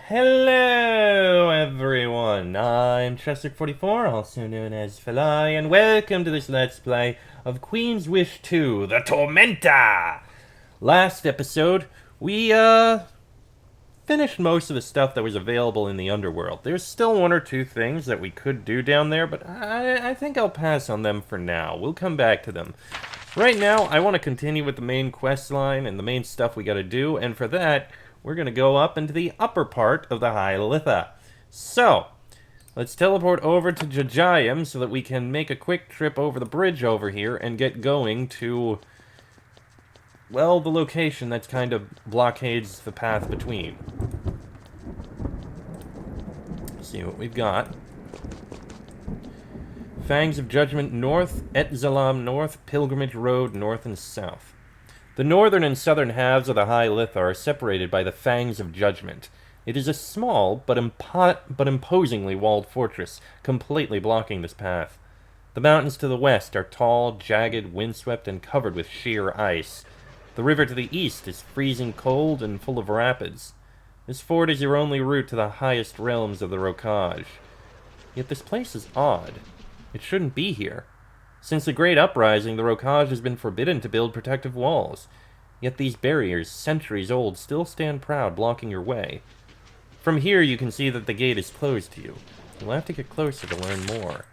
Hello, everyone. I'm Chester44, also known as Felai, and welcome to this Let's Play of Queen's Wish 2, The Tormenta! Last episode, we, finished most of the stuff that was available in the underworld. There's still one or two things that we could do down there, but I think I'll pass on them for now. We'll come back to them. Right now, I want to continue with the main quest line and the main stuff we gotta do, and for that, we're going to go up into the upper part of the High Litha. So, let's teleport over to Judgement so that we can make a quick trip over the bridge over here and get going to, well, the location that's kind of blockades the path between. Let's see what we've got. Fangs of Judgement North, Et Zalam North, Pilgrimage Road North and South. The northern and southern halves of the High Litha are separated by the Fangs of Judgement. It is a small but imposingly walled fortress, completely blocking this path. The mountains to the west are tall, jagged, windswept, and covered with sheer ice. The river to the east is freezing cold and full of rapids. This ford is your only route to the highest realms of the Rokaj. Yet this place is odd. It shouldn't be here. Since the Great Uprising, the Rokaj has been forbidden to build protective walls. Yet these barriers, centuries old, still stand proud, blocking your way. From here, you can see that the gate is closed to you. You'll have to get closer to learn more.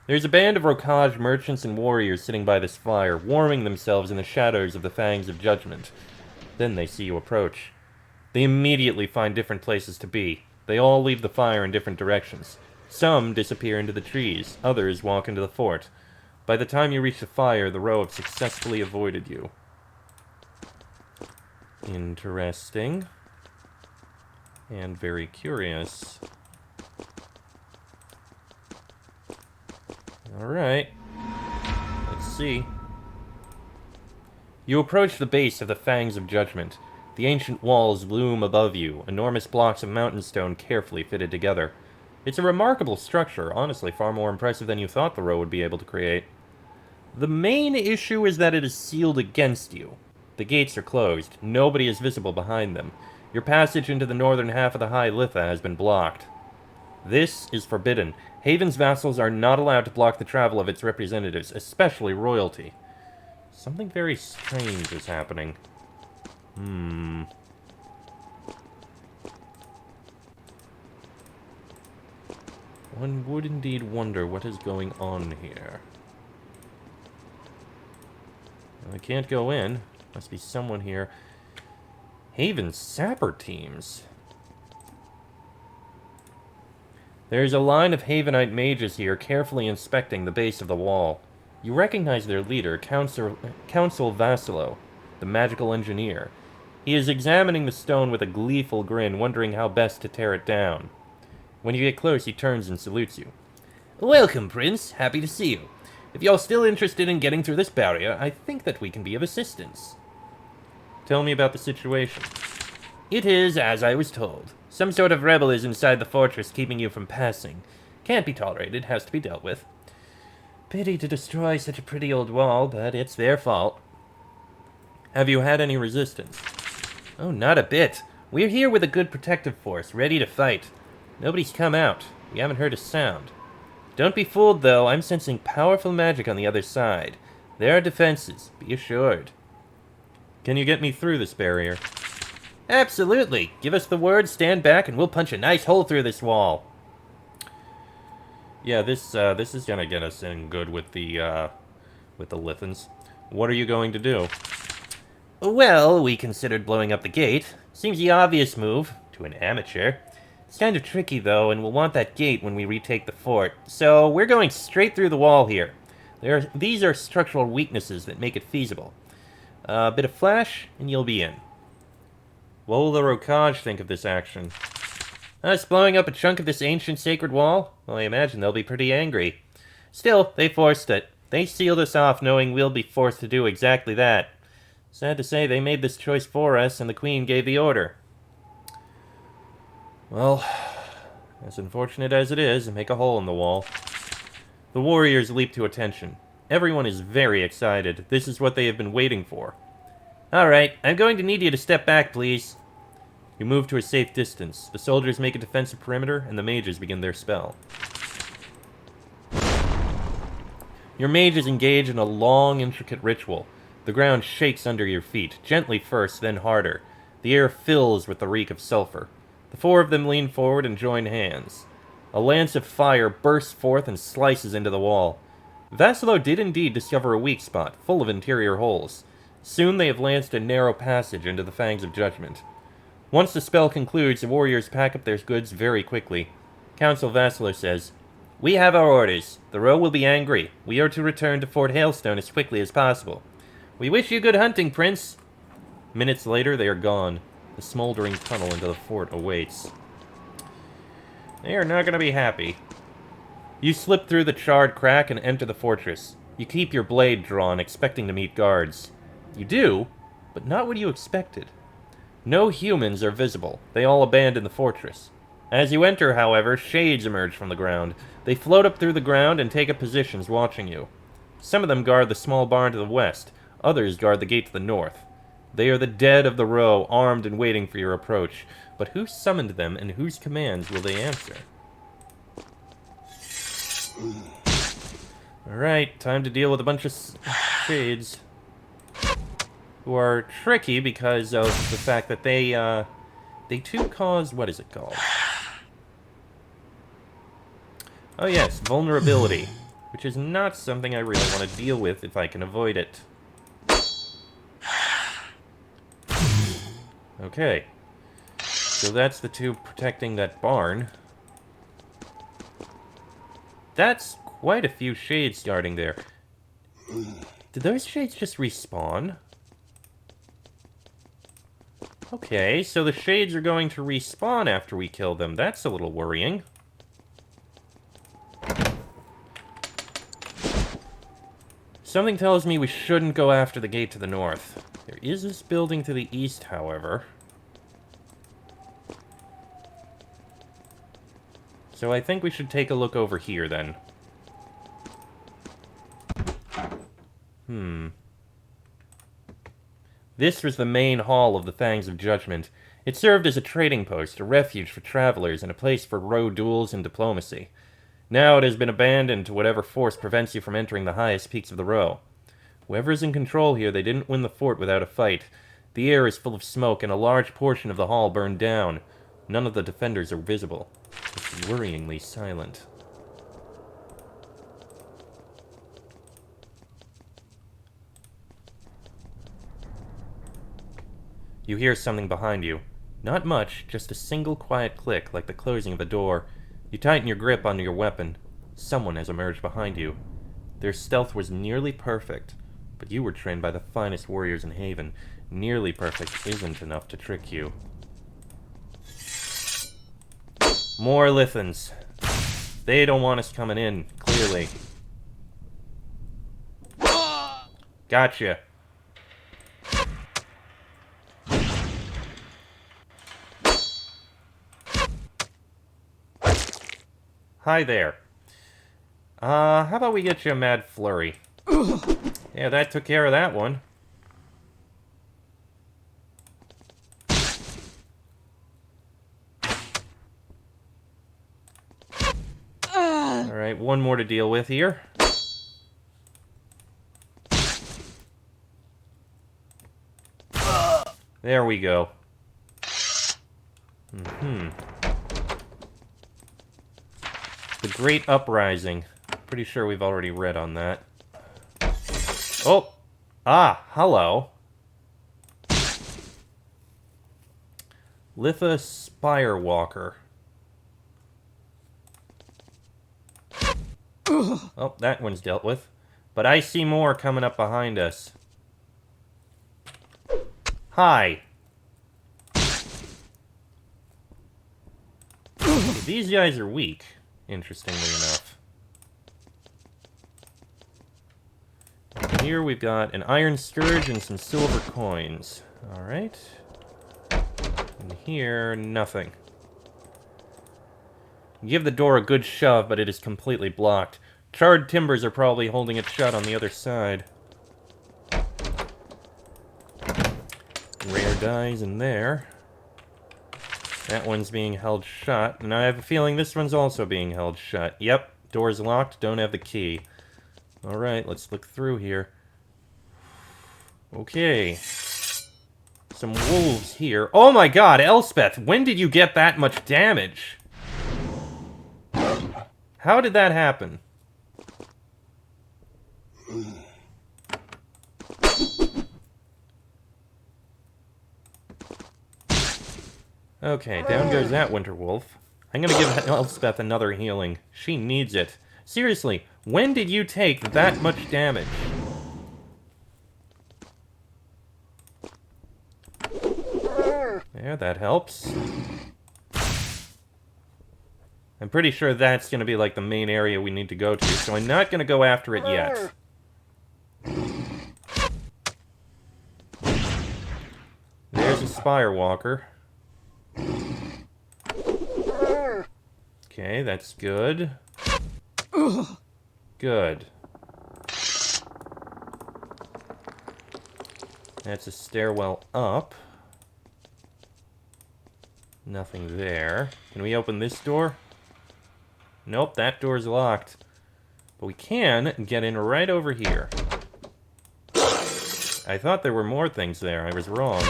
There's a band of Rokaj merchants and warriors sitting by this fire, warming themselves in the shadows of the Fangs of Judgement. Then they see you approach. They immediately find different places to be. They all leave the fire in different directions. Some disappear into the trees, others walk into the fort. By the time you reach the fire, the row have successfully avoided you. Interesting. And very curious. Alright. Let's see. You approach the base of the Fangs of Judgement. The ancient walls loom above you, enormous blocks of mountain stone carefully fitted together. It's a remarkable structure, honestly far more impressive than you thought the row would be able to create. The main issue is that it is sealed against you. The gates are closed. Nobody is visible behind them. Your passage into the northern half of the High Litha has been blocked. This is forbidden. Haven's vassals are not allowed to block the travel of its representatives, especially royalty. Something very strange is happening. One would indeed wonder what is going on here. I can't go in. Must be someone here. Haven sapper teams. There's a line of Havenite mages here carefully inspecting the base of the wall. You recognize their leader, Council Vassalo, the magical engineer. He is examining the stone with a gleeful grin, wondering how best to tear it down. When you get close, he turns and salutes you. Welcome, Prince. Happy to see you. If you're still interested in getting through this barrier, I think that we can be of assistance. Tell me about the situation. It is as I was told. Some sort of rebel is inside the fortress keeping you from passing. Can't be tolerated, has to be dealt with. Pity to destroy such a pretty old wall, but it's their fault. Have you had any resistance? Oh, not a bit. We're here with a good protective force, ready to fight. Nobody's come out. We haven't heard a sound. Don't be fooled, though. I'm sensing powerful magic on the other side. There are defenses, be assured. Can you get me through this barrier? Absolutely. Give us the word, stand back, and we'll punch a nice hole through this wall. Yeah, this is gonna get us in good with the Lithans. What are you going to do? Well, we considered blowing up the gate. Seems the obvious move to an amateur. It's kind of tricky, though, and we'll want that gate when we retake the fort. So, we're going straight through the wall here. These are structural weaknesses that make it feasible. A bit of flash, and you'll be in. What will the Rokaj think of this action? Us blowing up a chunk of this ancient sacred wall? Well, I imagine they'll be pretty angry. Still, they forced it. They sealed us off knowing we'll be forced to do exactly that. Sad to say, they made this choice for us, and the Queen gave the order. Well, as unfortunate as it is, make a hole in the wall. The warriors leap to attention. Everyone is very excited. This is what they have been waiting for. Alright, I'm going to need you to step back, please. You move to a safe distance. The soldiers make a defensive perimeter, and the mages begin their spell. Your mages engage in a long, intricate ritual. The ground shakes under your feet, gently first, then harder. The air fills with the reek of sulfur. The four of them lean forward and join hands. A lance of fire bursts forth and slices into the wall. Vassilo did indeed discover a weak spot, full of interior holes. Soon they have lanced a narrow passage into the Fangs of Judgement. Once the spell concludes, the warriors pack up their goods very quickly. Council Vassilo says, "We have our orders. The Roe will be angry. We are to return to Fort Hailstone as quickly as possible. We wish you good hunting, Prince." Minutes later, they are gone. The smoldering tunnel into the fort awaits. They are not going to be happy. You slip through the charred crack and enter the fortress. You keep your blade drawn, expecting to meet guards. You do, but not what you expected. No humans are visible. They all abandon the fortress. As you enter, however, shades emerge from the ground. They float up through the ground and take up positions watching you. Some of them guard the small barn to the west. Others guard the gate to the north. They are the dead of the Roe, armed and waiting for your approach. But who summoned them, and whose commands will they answer? Alright, time to deal with a bunch of shades. Who are tricky because of the fact that they too cause... what is it called? Oh yes, vulnerability. Which is not something I really want to deal with if I can avoid it. Okay. So that's the two protecting that barn. That's quite a few shades starting there. Did those shades just respawn? Okay, so the shades are going to respawn after we kill them. That's a little worrying. Something tells me we shouldn't go after the gate to the north. There is this building to the east, however. So I think we should take a look over here, then. This was the main hall of the Fangs of Judgement. It served as a trading post, a refuge for travelers, and a place for Roe duels and diplomacy. Now it has been abandoned to whatever force prevents you from entering the highest peaks of the Roe. Whoever is in control here, they didn't win the fort without a fight. The air is full of smoke, and a large portion of the hall burned down. None of the defenders are visible. It's worryingly silent. You hear something behind you. Not much, just a single quiet click, like the closing of a door. You tighten your grip onto your weapon. Someone has emerged behind you. Their stealth was nearly perfect, but you were trained by the finest warriors in Haven. Nearly perfect isn't enough to trick you. More Lithans. They don't want us coming in, clearly. Gotcha. Hi there. How about we get you a mad flurry? Yeah, that took care of that one. Alright, one more to deal with here. There we go. The Great Uprising. Pretty sure we've already read on that. Oh! Ah, hello. Litha Spirewalker. Oh, that one's dealt with. But I see more coming up behind us. Hi. These guys are weak, interestingly enough. Here we've got an iron scourge and some silver coins. Alright. And here, nothing. Give the door a good shove, but it is completely blocked. Charred timbers are probably holding it shut on the other side. Rare dies in there. That one's being held shut, and I have a feeling this one's also being held shut. Yep, door's locked, don't have the key. Alright, let's look through here. Okay. Some wolves here. Oh my god, Elspeth, when did you get that much damage? How did that happen? Okay, down goes that winter wolf. I'm gonna give Elspeth another healing. She needs it. Seriously, when did you take that much damage? There, that helps. I'm pretty sure that's gonna be like the main area we need to go to, so I'm not gonna go after it yet. There's a spire walker. Okay, that's good. Good. That's a stairwell up. Nothing there. Can we open this door? Nope, that door's locked. But we can get in right over here. I thought there were more things there. I was wrong.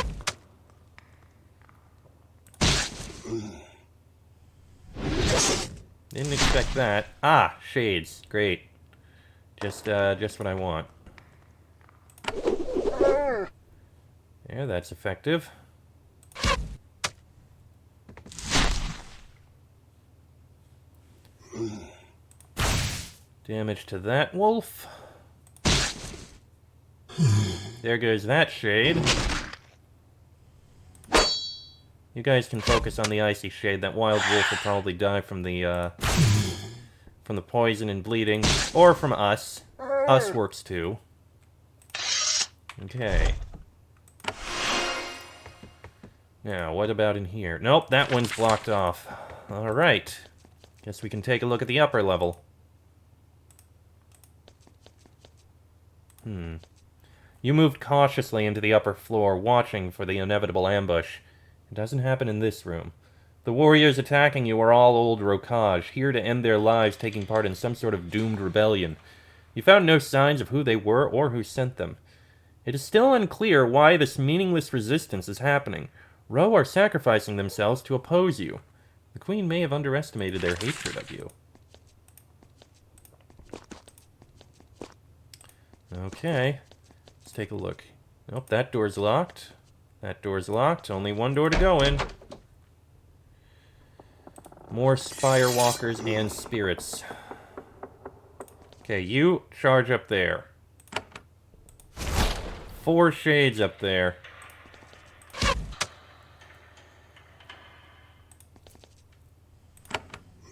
Didn't expect that. Ah, shades. Great. Just what I want. Yeah, that's effective. Damage to that wolf. There goes that shade. You guys can focus on the icy shade. That wild wolf will probably die from the poison and bleeding. Or from us. Us works too. Okay. Now, what about in here? Nope, that one's blocked off. Alright. Guess we can take a look at the upper level. You moved cautiously into the upper floor, watching for the inevitable ambush. It doesn't happen in this room. The warriors attacking you are all old Rokaj, here to end their lives taking part in some sort of doomed rebellion. You found no signs of who they were or who sent them. It is still unclear why this meaningless resistance is happening. Ro are sacrificing themselves to oppose you. The Queen may have underestimated their hatred of you. Okay. Let's take a look. Nope, that door's locked. That door's locked. Only one door to go in. More spire walkers and spirits. Okay, you charge up there. 4 shades up there.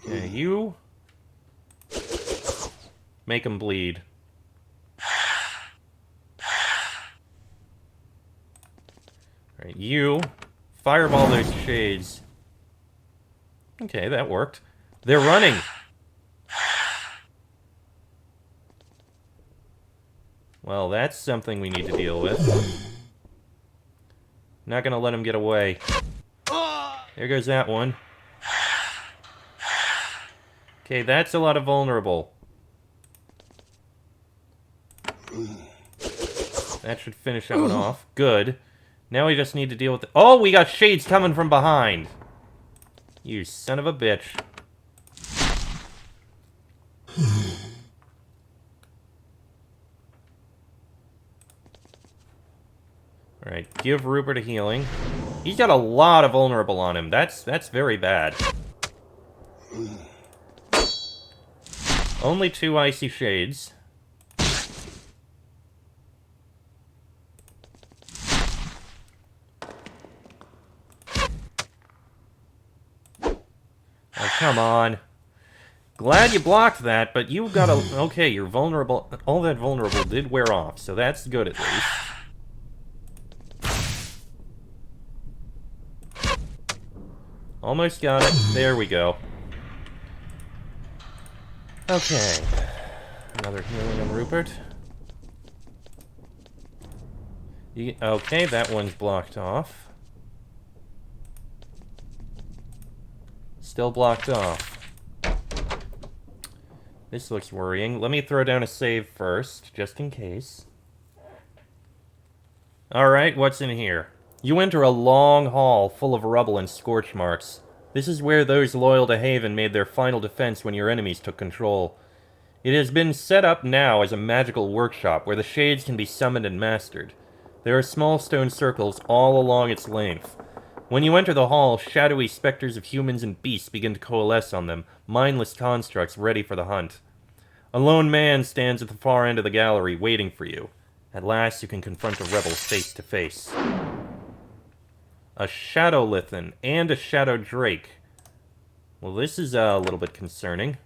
Okay, you make them bleed. Alright, you fireball those shades. Okay, that worked. They're running! Well, that's something we need to deal with. Not gonna let him get away. There goes that one. Okay, that's a lot of vulnerable. That should finish that one off. Good. Now we just need to deal with the— oh, we got shades coming from behind! You son of a bitch. Alright, give Rupert a healing. He's got a lot of vulnerable on him. That's very bad. Only 2 icy shades. Oh, come on. Glad you blocked that, but you've got a— okay, you're vulnerable. All that vulnerable did wear off, so that's good at least. Almost got it. There we go. Okay. Another healing on Rupert. Okay, that one's blocked off. Still blocked off. This looks worrying. Let me throw down a save first, just in case. Alright, what's in here? You enter a long hall full of rubble and scorch marks. This is where those loyal to Haven made their final defense when your enemies took control. It has been set up now as a magical workshop where the shades can be summoned and mastered. There are small stone circles all along its length. When you enter the hall, shadowy specters of humans and beasts begin to coalesce on them, mindless constructs ready for the hunt. A lone man stands at the far end of the gallery, waiting for you. At last, you can confront a rebel face to face. A Shadow Lithan and a Shadow Drake. Well, this is a little bit concerning.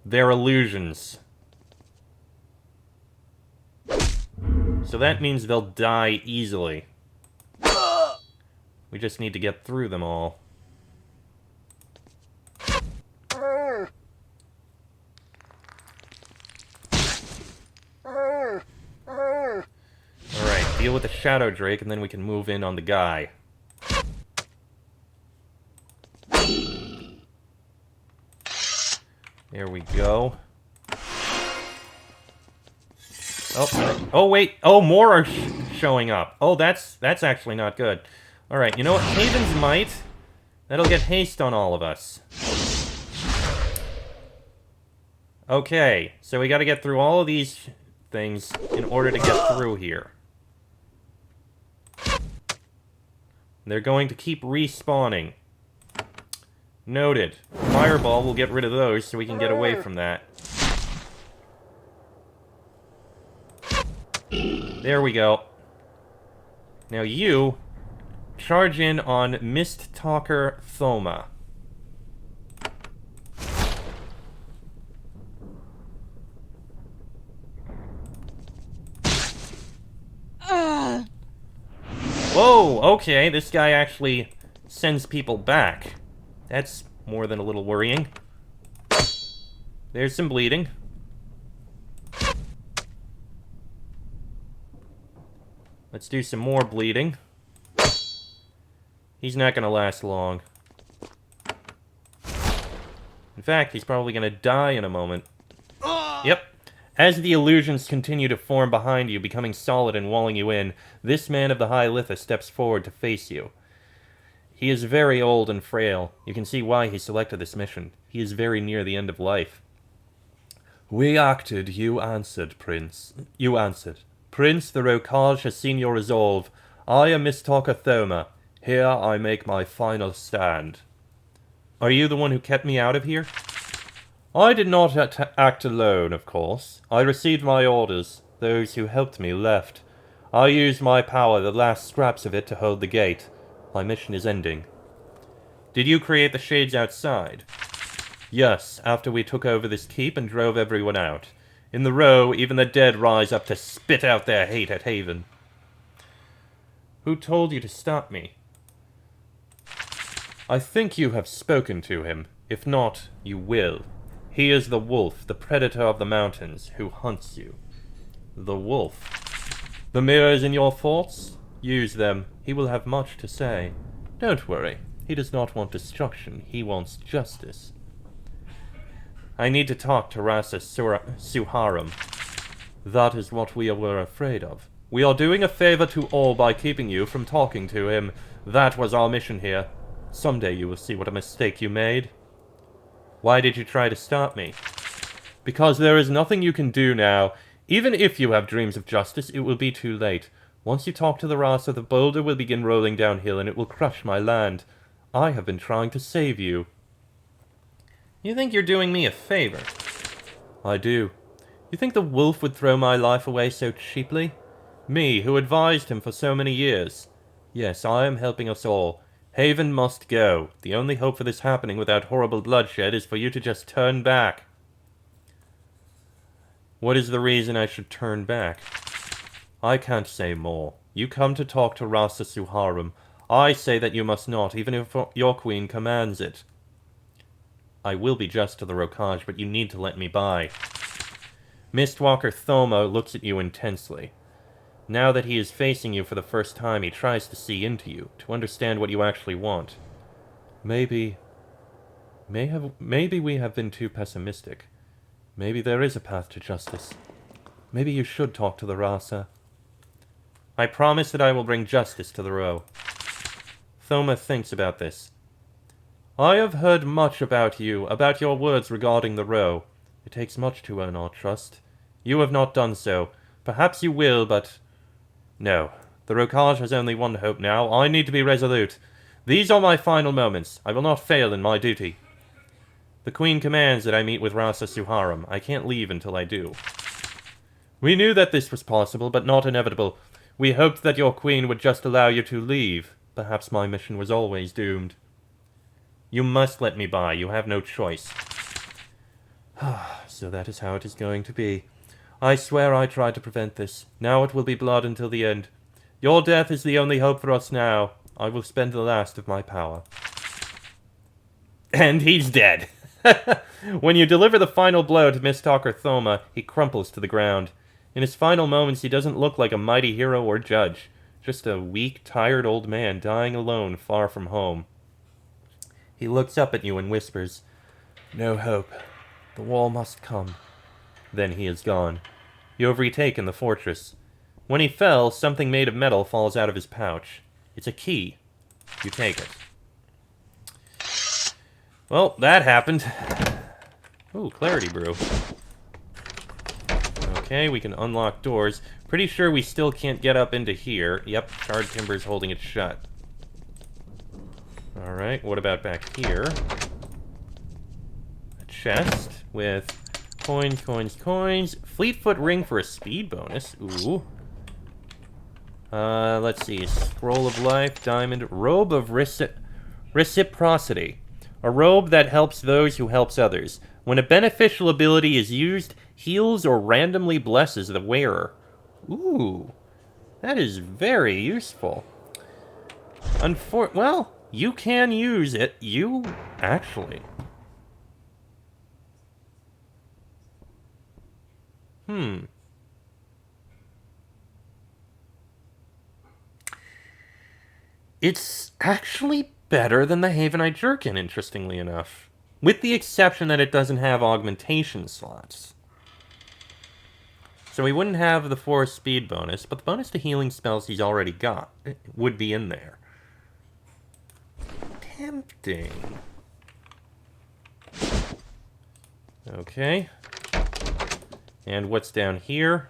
They're illusions. So that means they'll die easily. We just need to get through them all. Alright, deal with the Shadow Drake and then we can move in on the guy. There we go. Oh wait. Oh, more are showing up. Oh, that's actually not good. Alright, you know what? Haven's Might. That'll get haste on all of us. Okay, so we gotta get through all of these things in order to get through here. They're going to keep respawning. Noted. Fireball will get rid of those so we can get away from that. There we go. Now you charge in on Mist Talker Thoma. Whoa, okay, this guy actually sends people back. That's more than a little worrying. There's some bleeding. Let's do some more bleeding. He's not gonna last long. In fact, he's probably gonna die in a moment. Yep. As the illusions continue to form behind you, becoming solid and walling you in, this man of the High Litha steps forward to face you. He is very old and frail. You can see why he selected this mission. He is very near the end of life. We acted, you answered, Prince. You answered. Prince, the Rokaj has seen your resolve. I am Mistalker Thoma. Here I make my final stand. Are you the one who kept me out of here? I did not act alone, of course. I received my orders. Those who helped me left. I used my power, the last scraps of it, to hold the gate. My mission is ending. Did you create the shades outside? Yes, after we took over this keep and drove everyone out. In the row, even the dead rise up to spit out their hate at Haven. Who told you to stop me? I think you have spoken to him. If not, you will. He is the wolf, the predator of the mountains, who hunts you. The wolf. The mirrors in your thoughts? Use them. He will have much to say. Don't worry. He does not want destruction. He wants justice. I need to talk to Rasa Suharam. That is what we were afraid of. We are doing a favor to all by keeping you from talking to him. That was our mission here. Someday you will see what a mistake you made. Why did you try to stop me? Because there is nothing you can do now. Even if you have dreams of justice, it will be too late. Once you talk to the Rasa, the boulder will begin rolling downhill and it will crush my land. I have been trying to save you. You think you're doing me a favor? I do. You think the wolf would throw my life away so cheaply? Me, who advised him for so many years. Yes, I am helping us all. Haven must go. The only hope for this happening without horrible bloodshed is for you to just turn back. What is the reason I should turn back? I can't say more. You come to talk to Rasa Suharam. I say that you must not, even if your queen commands it. I will be just to the Rokaj, but you need to let me by. Mistwalker Thoma looks at you intensely. Now that he is facing you for the first time, he tries to see into you, to understand what you actually want. Maybe we have been too pessimistic. Maybe there is a path to justice. Maybe you should talk to the Rasa. I promise that I will bring justice to the Row. Thoma thinks about this. I have heard much about you, about your words regarding the Row. It takes much to earn our trust. You have not done so. Perhaps you will, but... No. The Rokaj has only one hope now. I need to be resolute. These are my final moments. I will not fail in my duty. The Queen commands that I meet with Rasa Suharam. I can't leave until I do. We knew that this was possible, but not inevitable. We hoped that your Queen would just allow you to leave. Perhaps my mission was always doomed. You must let me by. You have no choice. So that is how it is going to be. I swear I tried to prevent this. Now it will be blood until the end. Your death is the only hope for us now. I will spend the last of my power. And he's dead. When you deliver the final blow to Mistalker Thoma, he crumples to the ground. In his final moments, he doesn't look like a mighty hero or judge. Just a weak, tired old man dying alone far from home. He looks up at you and whispers, "No hope. The wall must come." Then he is gone. You have retaken the fortress. When he fell, something made of metal falls out of his pouch. It's a key. You take it. Well, that happened. Ooh, Clarity Brew. Okay, we can unlock doors. Pretty sure we still can't get up into here. Yep, charred timber's holding it shut. Alright, what about back here? A chest with coins, coins, coins. Fleetfoot ring for a speed bonus. Ooh. Let's see. Scroll of life, diamond, robe of reciprocity. A robe that helps those who helps others. When a beneficial ability is used, heals or randomly blesses the wearer. That is very useful. Well, you can use it. Actually. It's actually better than the Havenite Jerkin, interestingly enough. With the exception that it doesn't have augmentation slots. So he wouldn't have the 4 speed bonus, but the bonus to healing spells he's already got would be in there. Tempting. Okay. And what's down here?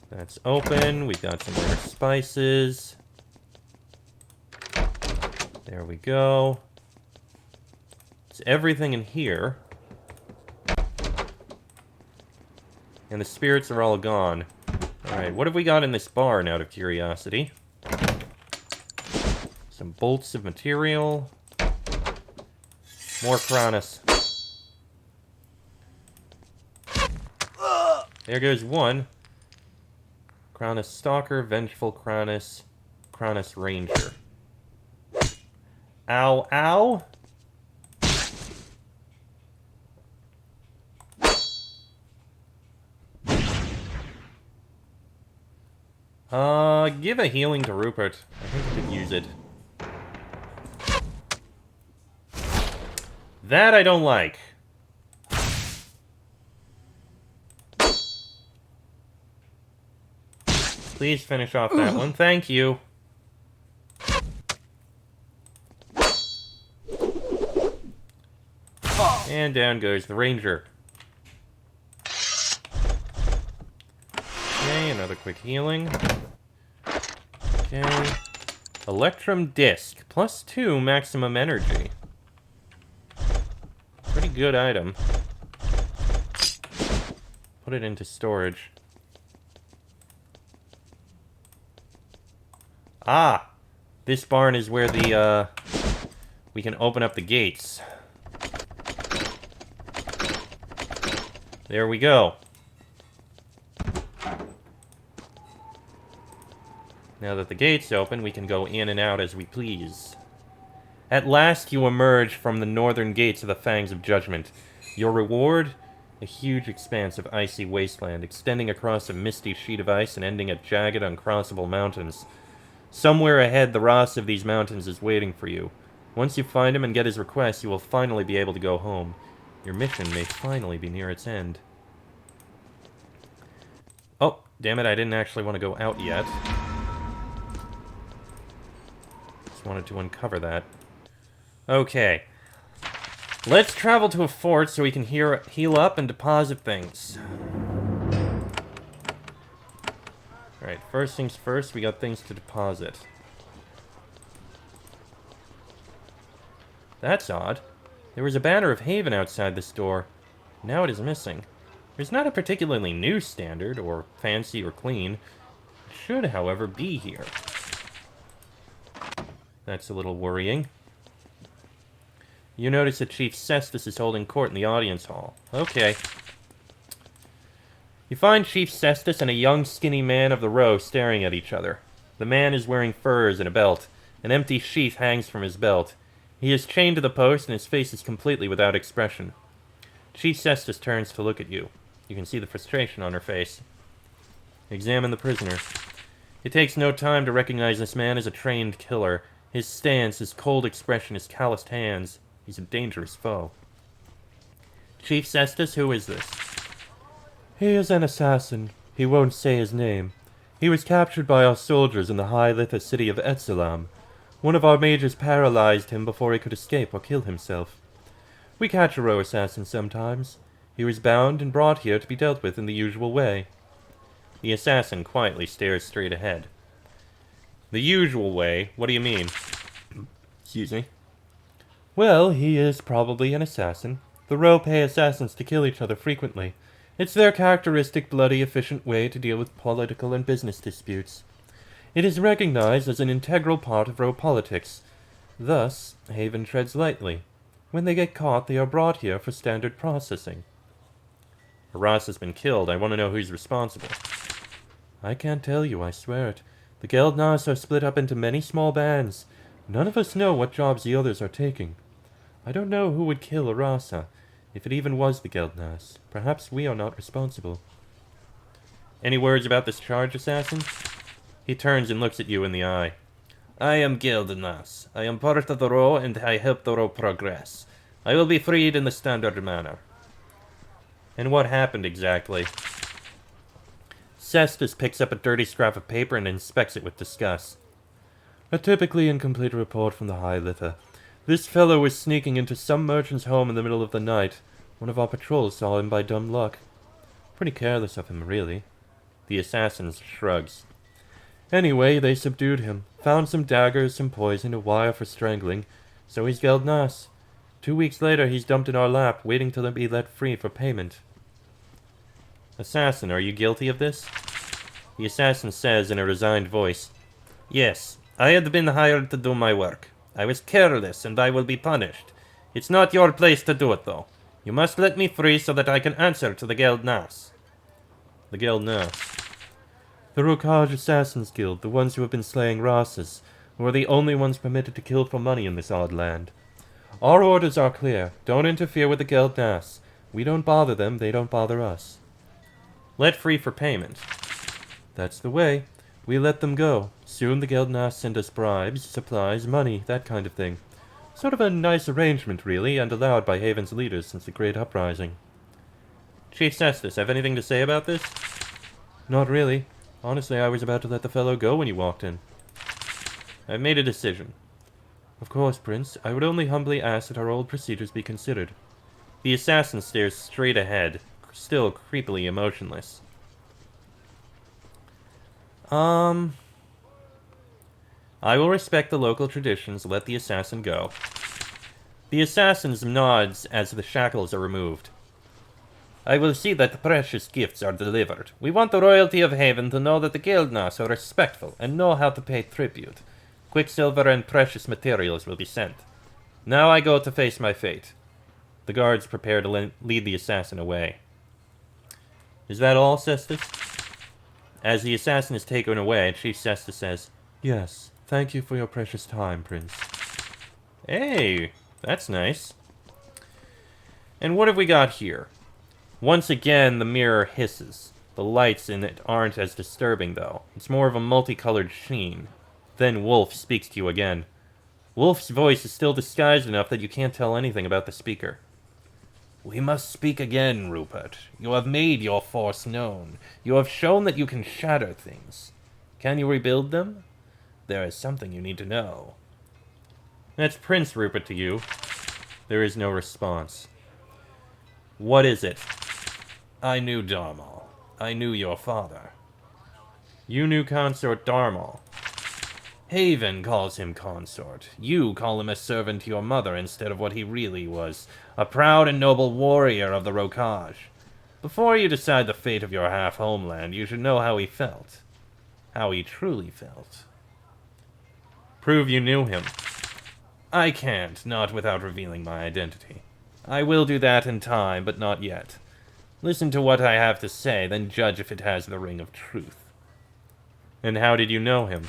That's open. We've got some rare spices. There we go. It's everything in here. And the spirits are all gone. Alright, what have we got in this barn, out of curiosity? Some bolts of material. More Cronus. There goes one. Cronus Stalker, Vengeful Cronus, Cronus Ranger. Ow, ow! Give a healing to Rupert. I think he could use it. That I don't like. Please finish off that one. Thank you. And down goes the Ranger. Okay, another quick healing. Okay. Electrum Disc. +2 maximum energy. Pretty good item. Put it into storage. Ah! This barn is where the, we can open up the gates. There we go. Now that the gate's open, we can go in and out as we please. At last you emerge from the northern gates of the Fangs of Judgement. Your reward? A huge expanse of icy wasteland, extending across a misty sheet of ice and ending at jagged, uncrossable mountains. Somewhere ahead, the Ross of these mountains is waiting for you. Once you find him and get his request, you will finally be able to go home. Your mission may finally be near its end. Oh, damn it, I didn't actually want to go out yet. Just wanted to uncover that. Okay. Let's travel to a fort so we can heal up and deposit things. Alright, first things first, we got things to deposit. That's odd. There was a banner of Haven outside this door. Now it is missing. There's not a particularly new standard, or fancy or clean. It should, however, be here. That's a little worrying. You notice that Chief Cestus is holding court in the audience hall. Okay. You find Chief Cestus and a young, skinny man of the row staring at each other. The man is wearing furs and a belt. An empty sheath hangs from his belt. He is chained to the post and his face is completely without expression. Chief Cestus turns to look at you. You can see the frustration on her face. Examine the prisoner. It takes no time to recognize this man as a trained killer. His stance, his cold expression, his calloused hands. He's a dangerous foe. Chief Cestus, who is this? He is an assassin. He won't say his name. He was captured by our soldiers in the High Litha city of Etzelam. One of our mages paralyzed him before he could escape or kill himself. We catch a row assassin sometimes. He was bound and brought here to be dealt with in the usual way. The assassin quietly stares straight ahead. The usual way? What do you mean? Excuse me. Well, he is probably an assassin. The row pay assassins to kill each other frequently. It's their characteristic, bloody, efficient way to deal with political and business disputes. It is recognized as an integral part of row politics. Thus, Haven treads lightly. When they get caught, they are brought here for standard processing. Ross has been killed. I want to know who's responsible. I can't tell you, I swear it. The Geldnas are split up into many small bands. None of us know what jobs the others are taking. I don't know who would kill Arasa, if it even was the Geldnas. Perhaps we are not responsible. Any words about this charge, assassin? He turns and looks at you in the eye. I am Geldnas. I am part of the row, and I help the row progress. I will be freed in the standard manner. And what happened exactly? Cestus picks up a dirty scrap of paper and inspects it with disgust. A typically incomplete report from the High Litha. This fellow was sneaking into some merchant's home in the middle of the night. One of our patrols saw him by dumb luck. Pretty careless of him, really. The assassin shrugs. Anyway, they subdued him. Found some daggers, some poison, a wire for strangling. So he's Geldnas. 2 weeks later, he's dumped in our lap, waiting till he be let free for payment. Assassin, are you guilty of this? The assassin says in a resigned voice, Yes, I had been hired to do my work. I was careless, and I will be punished. It's not your place to do it, though. You must let me free so that I can answer to the Geldnas. The Geldnas. The Rokaj Assassins Guild, the ones who have been slaying Rosses, who are the only ones permitted to kill for money in this odd land. Our orders are clear. Don't interfere with the Geldnas. We don't bother them, they don't bother us. Let free for payment. That's the way. We let them go. Soon the Geldnas send us bribes, supplies, money, that kind of thing. Sort of a nice arrangement, really, and allowed by Haven's leaders since the Great Uprising. Chief Cestus, have anything to say about this? Not really. Honestly, I was about to let the fellow go when you walked in. I've made a decision. Of course, Prince. I would only humbly ask that our old procedures be considered. The assassin stares straight ahead, still creepily emotionless. I will respect the local traditions, let the assassin go. The assassin nods as the shackles are removed. I will see that the precious gifts are delivered. We want the royalty of Haven to know that the Geldnas are respectful and know how to pay tribute. Quicksilver and precious materials will be sent. Now I go to face my fate. The guards prepare to lead the assassin away. Is that all, Cestus? As the assassin is taken away, Chief Cestus says, Yes, thank you for your precious time, Prince. Hey, that's nice. And what have we got here? Once again, the mirror hisses. The lights in it aren't as disturbing, though. It's more of a multicolored sheen. Then Wolf speaks to you again. Wolf's voice is still disguised enough that you can't tell anything about the speaker. We must speak again, Rupert. You have made your force known. You have shown that you can shatter things. Can you rebuild them? There is something you need to know. That's Prince Rupert to you. There is no response. What is it? I knew Darmal. I knew your father. You knew Consort Darmal. Haven calls him consort. You call him a servant to your mother instead of what he really was, a proud and noble warrior of the Rokaj. Before you decide the fate of your half-homeland, you should know how he felt. How he truly felt. Prove you knew him. I can't, not without revealing my identity. I will do that in time, but not yet. Listen to what I have to say, then judge if it has the ring of truth. And how did you know him?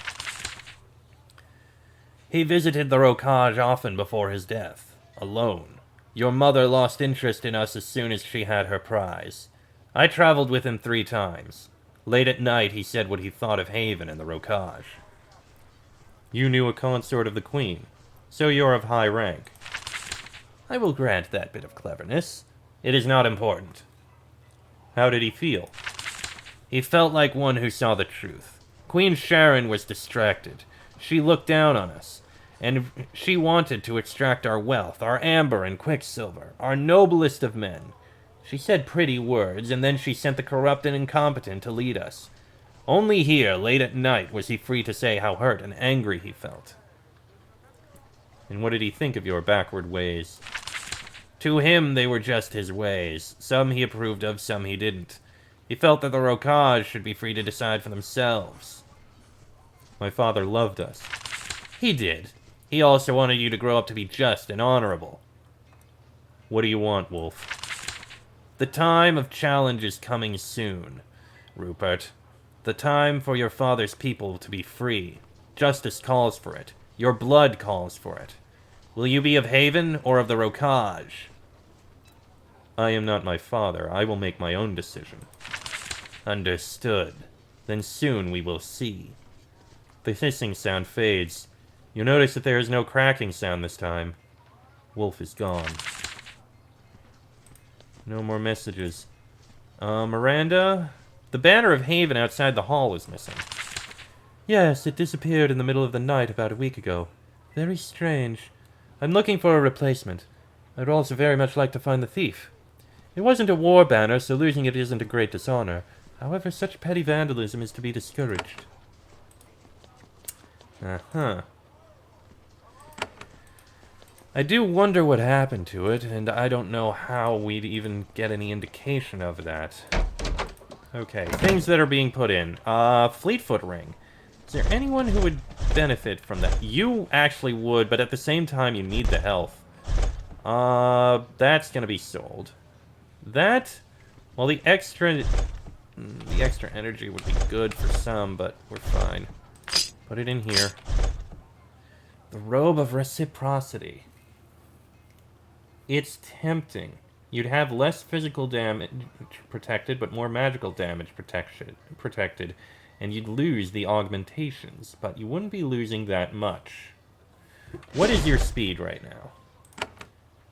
He visited the Rokaj often before his death, alone. Your mother lost interest in us as soon as she had her prize. I traveled with him 3 times. Late at night, he said what he thought of Haven and the Rokaj. You knew a consort of the Queen, so you're of high rank. I will grant that bit of cleverness. It is not important. How did he feel? He felt like one who saw the truth. Queen Sharon was distracted. She looked down on us, and she wanted to extract our wealth, our amber and quicksilver, our noblest of men. She said pretty words, and then she sent the corrupt and incompetent to lead us. Only here, late at night, was he free to say how hurt and angry he felt. And what did he think of your backward ways? To him, they were just his ways. Some he approved of, some he didn't. He felt that the Rokaj should be free to decide for themselves. My father loved us. He did. He also wanted you to grow up to be just and honorable. What do you want, Wolf? The time of challenge is coming soon, Rupert. The time for your father's people to be free. Justice calls for it. Your blood calls for it. Will you be of Haven or of the Rokaj? I am not my father. I will make my own decision. Understood. Then soon we will see. The hissing sound fades. You notice that there is no cracking sound this time. Wolf is gone. No more messages. Miranda? The banner of Haven outside the hall is missing. Yes, it disappeared in the middle of the night about a week ago. Very strange. I'm looking for a replacement. I'd also very much like to find the thief. It wasn't a war banner, so losing it isn't a great dishonor. However, such petty vandalism is to be discouraged. Uh-huh. I do wonder what happened to it, and I don't know how we'd even get any indication of that. Okay, things that are being put in. Fleetfoot ring. Is there anyone who would benefit from that? You actually would, but at the same time, you need the health. That's gonna be sold. That, well, the extra energy would be good for some, but we're fine. Put it in here. The robe of reciprocity. It's tempting. You'd have less physical damage protected, but more magical damage protected, and you'd lose the augmentations, but you wouldn't be losing that much. What is your speed right now?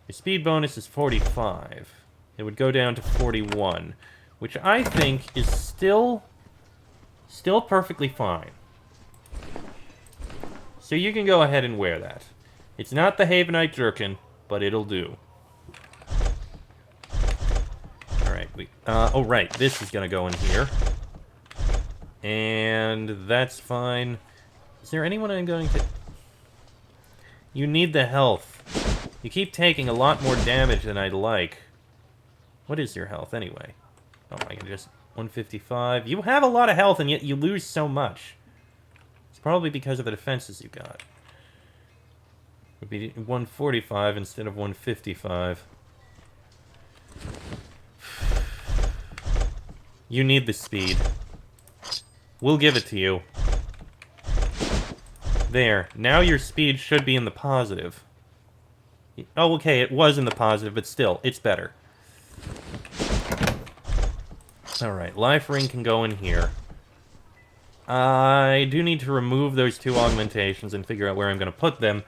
Your speed bonus is 45. It would go down to 41, which I think is still perfectly fine. So you can go ahead and wear that. It's not the Havenite jerkin, but it'll do. Alright, oh right, this is gonna go in here. And that's fine. Is there anyone I'm going to... You need the health. You keep taking a lot more damage than I'd like. What is your health, anyway? Oh, I can just... 155. You have a lot of health, and yet you lose so much. It's probably because of the defenses you got. It would be 145 instead of 155. You need the speed. We'll give it to you. There. Now your speed should be in the positive. Oh, okay, it was in the positive, but still, it's better. Alright, life ring can go in here. I do need to remove those 2 augmentations and figure out where I'm going to put them.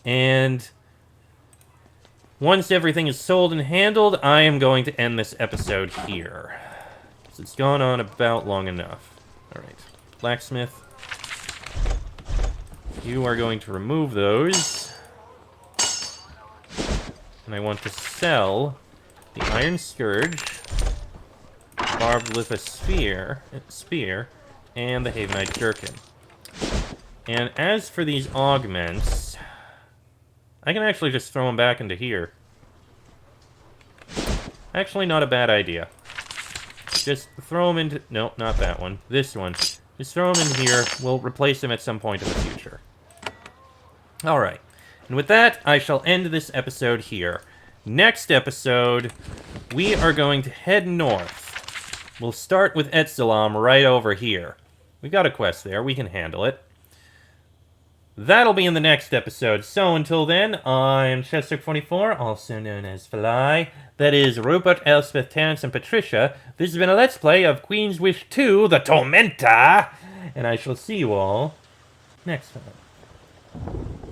And once everything is sold and handled, I am going to end this episode here. Because it's gone on about long enough. Alright. Blacksmith. You are going to remove those. And I want to sell the Iron Scourge, Barbed Litha Spear, and the Havenite Jerkin. And as for these augments, I can actually just throw them back into here. Actually, not a bad idea. Just throw them into... No, not that one. This one. Just throw them in here. We'll replace them at some point in the future. Alright. And with that, I shall end this episode here. Next episode, we are going to head north. We'll start with Etzalam right over here. We got a quest there. We can handle it. That'll be in the next episode. So until then, I'm Chester24, also known as Fly. That is Rupert, Elspeth, Terrence, and Patricia. This has been a Let's Play of Queen's Wish 2, The Tormenta. And I shall see you all next time.